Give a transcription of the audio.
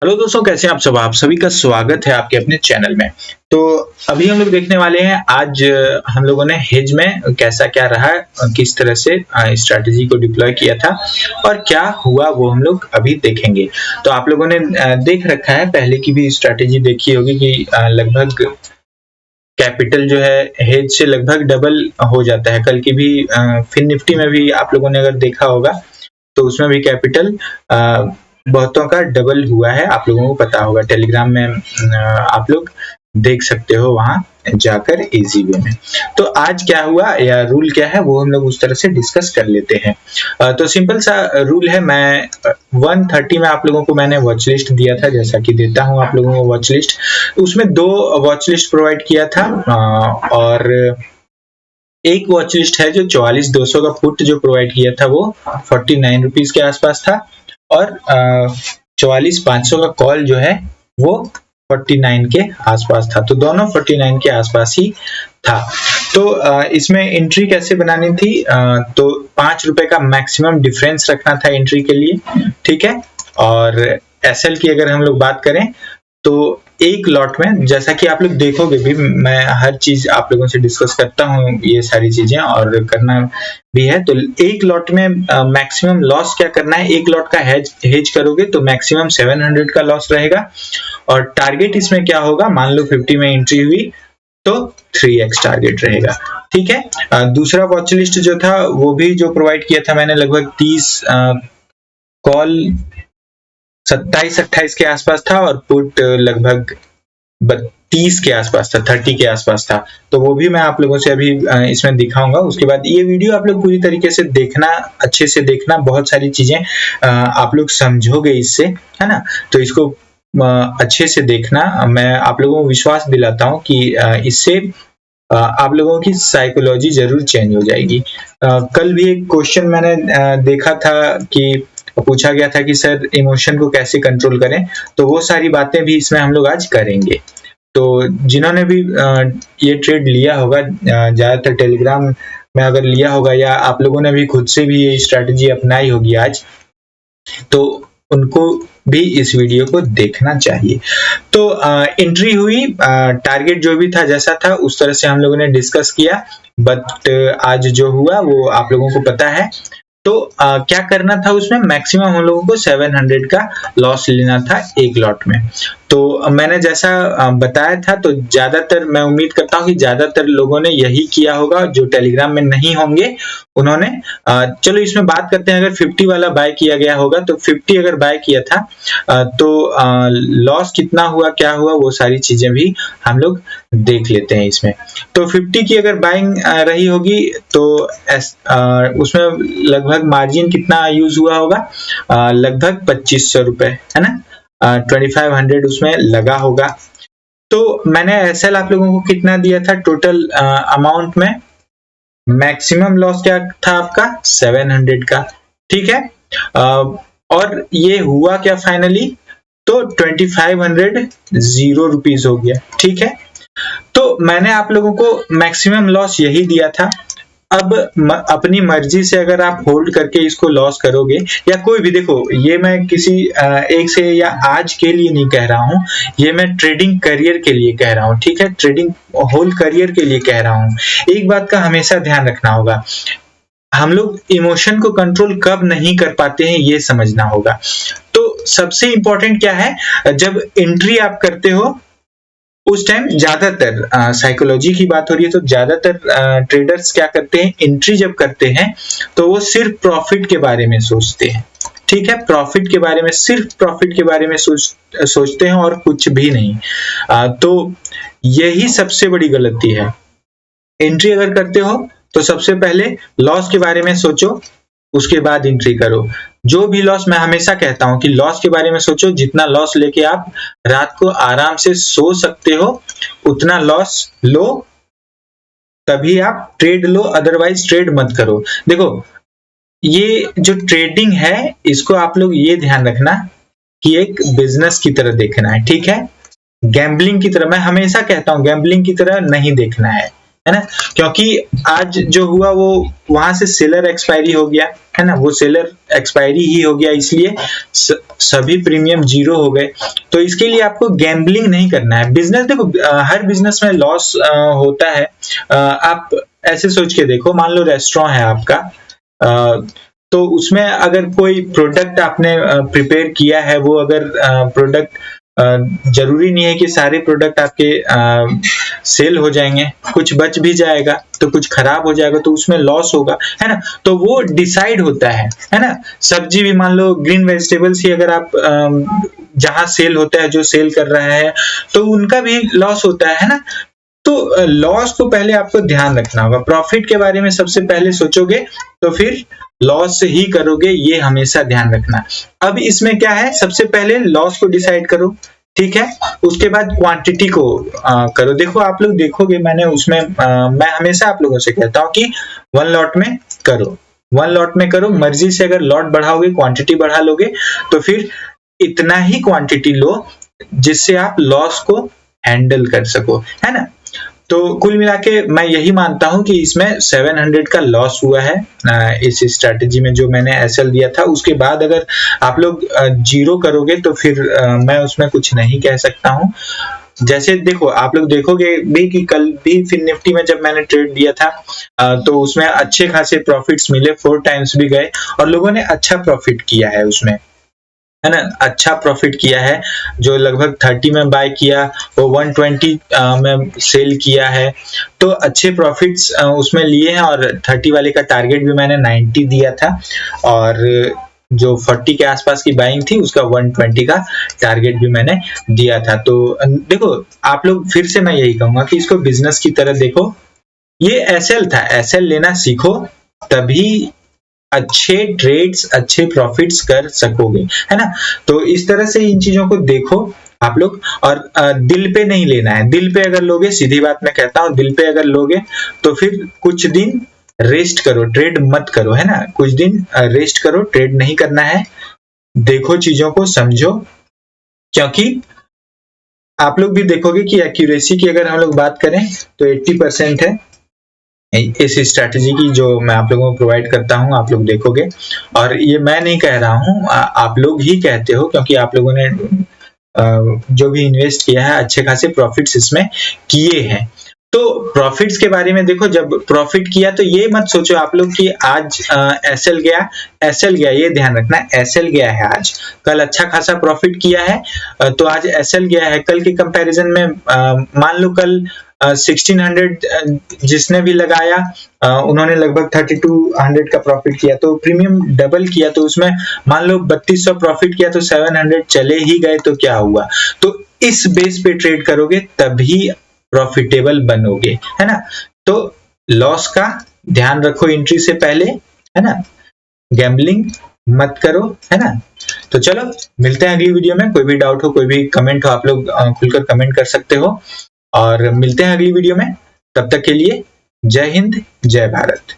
Hello दोस्तों, कैसे हैं आप सब। आप सभी का स्वागत है आपके अपने चैनल में। तो अभी हम लोग देखने वाले हैं आज हम लोगों ने हेज में कैसा क्या रहा, किस तरह से स्ट्रैटेजी को डिप्लॉय किया था और क्या हुआ वो हम लोग अभी देखेंगे। तो आप लोगों ने देख रखा है, पहले की भी स्ट्रैटेजी देखी होगी कि लगभग कैपिटल जो है हेज से लगभग डबल हो जाता है। कल की भी फिन निफ्टी में भी आप लोगों ने अगर देखा होगा तो उसमें भी कैपिटल बहुतों का डबल हुआ है। आप लोगों को पता होगा, टेलीग्राम में आप लोग देख सकते हो वहां जाकर इजी वे में। तो आज क्या हुआ या रूल क्या है वो हम लोग उस तरह से डिस्कस कर लेते हैं। तो सिंपल सा रूल है। मैं 130 में आप लोगों को मैंने वॉच लिस्ट दिया था, जैसा कि देता हूं आप लोगों को वॉच लिस्ट। उसमें 2 वॉच लिस्ट प्रोवाइड किया था और एक वॉच लिस्ट है जो 44,200 का पुट जो प्रोवाइड किया था वो 49 रुपीज के आसपास था और 44,500 का कॉल जो है वो 49 के आसपास था। तो दोनों 49 के आसपास ही था। तो इसमें एंट्री कैसे बनानी थी, तो 5 रुपए का मैक्सिमम डिफरेंस रखना था एंट्री के लिए, ठीक है। और एसएल की अगर हम लोग बात करें तो एक लॉट में, जैसा कि आप लोग देखोगे भी, मैं हर चीज आप लोगों से डिस्कस करता हूँ ये सारी चीजें और करना भी है। तो एक लॉट में मैक्सिमम लॉस क्या करना है, एक लॉट का हेज करोगे तो मैक्सिमम 700 का लॉस रहेगा और टारगेट इसमें क्या होगा, मान लो 50 में एंट्री हुई तो 3x टारगेट रहेगा, ठीक है। दूसरा वॉच लिस्ट जो था वो भी जो प्रोवाइड किया था मैंने, लगभग 30 कॉल 27-28 के आसपास था और पुट लगभग 30 के आसपास था, 30 के आसपास था। तो वो भी मैं आप लोगों से अभी इसमें दिखाऊंगा। उसके बाद ये वीडियो आप लोग पूरी तरीके से देखना, अच्छे से देखना, बहुत सारी चीजें आप लोग समझोगे इससे, है ना। तो इसको अच्छे से देखना। मैं आप लोगों को विश्वास दिलाता हूँ कि इससे आप लोगों की साइकोलॉजी जरूर चेंज हो जाएगी। कल भी एक क्वेश्चन मैंने देखा था कि पूछा गया था कि सर इमोशन को कैसे कंट्रोल करें, तो वो सारी बातें भी इसमें हम लोग आज करेंगे। तो जिन्होंने भी ये ट्रेड लिया होगा, ज्यादातर टेलीग्राम में अगर लिया होगा या आप लोगों ने भी खुद से भी ये स्ट्रैटेजी अपनाई होगी आज, तो उनको भी इस वीडियो को देखना चाहिए। तो एंट्री हुई, टारगेट जो भी था जैसा था उस तरह से हम लोगों ने डिस्कस किया, बट आज जो हुआ वो आप लोगों को पता है। तो क्या करना था, उसमें मैक्सिमम हम लोगों को 700 का लॉस लेना था एक लॉट में। तो मैंने जैसा बताया था, तो ज्यादातर मैं उम्मीद करता हूँ कि ज्यादातर लोगों ने यही किया होगा। जो टेलीग्राम में नहीं होंगे उन्होंने चलो इसमें बात करते हैं, अगर 50 वाला बाय किया गया होगा तो 50 अगर बाय किया था तो लॉस कितना हुआ, क्या हुआ, वो सारी चीजें भी हम लोग देख लेते हैं इसमें। तो 50 की अगर बाइंग रही होगी तो उसमें लगभग मार्जिन कितना यूज हुआ होगा, लगभग 2500 रुपए, है ना। 2500 उसमें लगा होगा। तो मैंने एसएल आप लोगों को कितना दिया था टोटल अमाउंट में, मैक्सिमम लॉस क्या था आपका 700 का, ठीक है। और ये हुआ क्या फाइनली, तो 2500 0 रुपीज हो गया, ठीक है। तो मैंने आप लोगों को मैक्सिमम लॉस यही दिया था। अब अपनी मर्जी से अगर आप होल्ड करके इसको लॉस करोगे या कोई भी, देखो ये मैं किसी एक से या आज के लिए नहीं कह रहा हूं, ये मैं ट्रेडिंग करियर के लिए कह रहा हूं, ठीक है। ट्रेडिंग होल करियर के लिए कह रहा हूं। एक बात का हमेशा ध्यान रखना होगा, हम लोग इमोशन को कंट्रोल कब नहीं कर पाते हैं ये समझना होगा। तो सबसे इंपॉर्टेंट क्या है, जब एंट्री आप करते हो उस टाइम ज्यादातर साइकोलॉजी की बात हो रही है, तो ज्यादातर ट्रेडर्स क्या करते हैं, एंट्री जब करते हैं तो वो सिर्फ प्रॉफिट के बारे में सोचते हैं, ठीक है। प्रॉफिट के बारे में, सिर्फ प्रॉफिट के बारे में सोचते हैं और कुछ भी नहीं। तो यही सबसे बड़ी गलती है। एंट्री अगर करते हो तो सबसे पहले लॉस के बारे में सोचो, उसके बाद एंट्री करो। जो भी लॉस, मैं हमेशा कहता हूं कि लॉस के बारे में सोचो, जितना लॉस लेके आप रात को आराम से सो सकते हो उतना लॉस लो, तभी आप ट्रेड लो, अदरवाइज ट्रेड मत करो। देखो ये जो ट्रेडिंग है इसको आप लोग ये ध्यान रखना कि एक बिजनेस की तरह देखना है, ठीक है। गैम्बलिंग की तरह, मैं हमेशा कहता हूं गैम्बलिंग की तरह नहीं देखना है, है ना, क्योंकि आज जो हुआ वो वहां से सेलर एक्सपायरी हो गया, है ना, वो सेलर एक्सपायरी ही हो गया, इसलिए सभी प्रीमियम जीरो हो गए। तो इसके लिए आपको गैम्बलिंग नहीं करना है। बिजनेस देखो, हर बिजनेस में लॉस होता है। आप ऐसे सोच के देखो, मान लो रेस्टोरेंट है आपका, तो उसमें अगर कोई प्रोडक्ट आपने प्रिपेयर किया है, वो अगर प्रोडक्ट जरूरी नहीं है कि सारे प्रोडक्ट आपके सेल हो जाएंगे, कुछ बच भी जाएगा तो कुछ खराब हो जाएगा, तो उसमें लॉस होगा, है ना। तो वो डिसाइड होता है ना। सब्जी भी मान लो, ग्रीन वेजिटेबल्स ही अगर आप जहां सेल होता है, जो सेल कर रहा है, तो उनका भी लॉस होता है ना। तो लॉस को पहले आपको ध्यान रखना होगा। प्रॉफिट के बारे में सबसे पहले सोचोगे तो फिर लॉस ही करोगे, ये हमेशा ध्यान रखना। अब इसमें क्या है, सबसे पहले लॉस को डिसाइड करो, ठीक है, उसके बाद क्वांटिटी को करो। देखो आप लोग देखोगे, मैंने उसमें मैं हमेशा आप लोगों से कहता हूं कि 1 लॉट में करो, 1 लॉट में करो। मर्जी से अगर लॉट बढ़ाओगे, क्वांटिटी बढ़ा लोगे, तो फिर इतना ही क्वांटिटी लो जिससे आप लॉस को हैंडल कर सको, है ना। तो कुल मिला के मैं यही मानता हूं कि इसमें 700 का लॉस हुआ है इस स्ट्रैटेजी में, जो मैंने एसएल दिया था। उसके बाद अगर आप लोग जीरो करोगे तो फिर मैं उसमें कुछ नहीं कह सकता हूं। जैसे देखो, आप लोग देखोगे भी कि कल भी फिर निफ्टी में जब मैंने ट्रेड दिया था, तो उसमें अच्छे खासे प्रॉफिट्स मिले, 4 टाइम्स भी गए और लोगों ने अच्छा प्रॉफिट किया है उसमें, है ना, अच्छा प्रॉफिट किया है। जो लगभग 30 में बाय किया, वो 120 में सेल किया है, तो अच्छे प्रॉफिट्स उसमें लिए हैं। और 30 वाले का टारगेट भी मैंने 90 दिया था, और जो 40 के आसपास की बाइंग थी, उसका 120 का टारगेट भी मैंने दिया था। तो देखो, आप लोग, फिर से मैं यही कहूंगा कि इसको बिजनेस की तरह देखो। ये एसएल था, एसएल लेना सीखो, तभी अच्छे ट्रेड्स, अच्छे प्रॉफिट्स कर सकोगे, है ना। तो इस तरह से इन चीजों को देखो आप लोग, और दिल पे नहीं लेना है। दिल पे अगर लोगे, सीधी बात मैं कहता हूं, दिल पे अगर लोगे तो फिर कुछ दिन रेस्ट करो, ट्रेड मत करो, है ना। कुछ दिन रेस्ट करो, ट्रेड नहीं करना है। देखो, चीजों को समझो, क्योंकि आप लोग भी देखोगे कि एक्यूरेसी की अगर हम लोग बात करें तो 80% है इस स्ट्रैटेजी की, जो मैं आप लोगों को प्रोवाइड करता हूं। आप लोग देखोगे, और ये मैं नहीं कह रहा हूं, आप लोग ही कहते हो, क्योंकि आप लोगों ने जो भी इन्वेस्ट किया है, अच्छे खासे प्रॉफिट्स इसमें किए हैं। तो प्रॉफिट्स के बारे में देखो, जब प्रॉफिट किया तो ये मत सोचो आप लोग कि आज एसएल गया, एसएल गया, ये ध्यान रखना, एसएल गया है आज, कल अच्छा खासा प्रॉफिट किया है तो आज एसएल गया है। कल के कंपैरिजन में मान लो कल 1600 जिसने भी लगाया, उन्होंने लगभग 3200 का प्रॉफिट किया, तो प्रीमियम डबल किया। तो उसमें मान लो 3200 प्रॉफिट किया, तो 700 चले ही गए, तो क्या हुआ। तो इस बेस पे ट्रेड करोगे तभी प्रॉफिटेबल बनोगे, है ना। तो लॉस का ध्यान रखो एंट्री से पहले, है ना, गैम्बलिंग मत करो, है ना। तो चलो, मिलते हैं अगली वीडियो में। कोई भी डाउट हो, कोई भी कमेंट हो, आप लोग खुलकर कमेंट कर सकते हो, और मिलते हैं अगली वीडियो में। तब तक के लिए जय हिंद, जय भारत।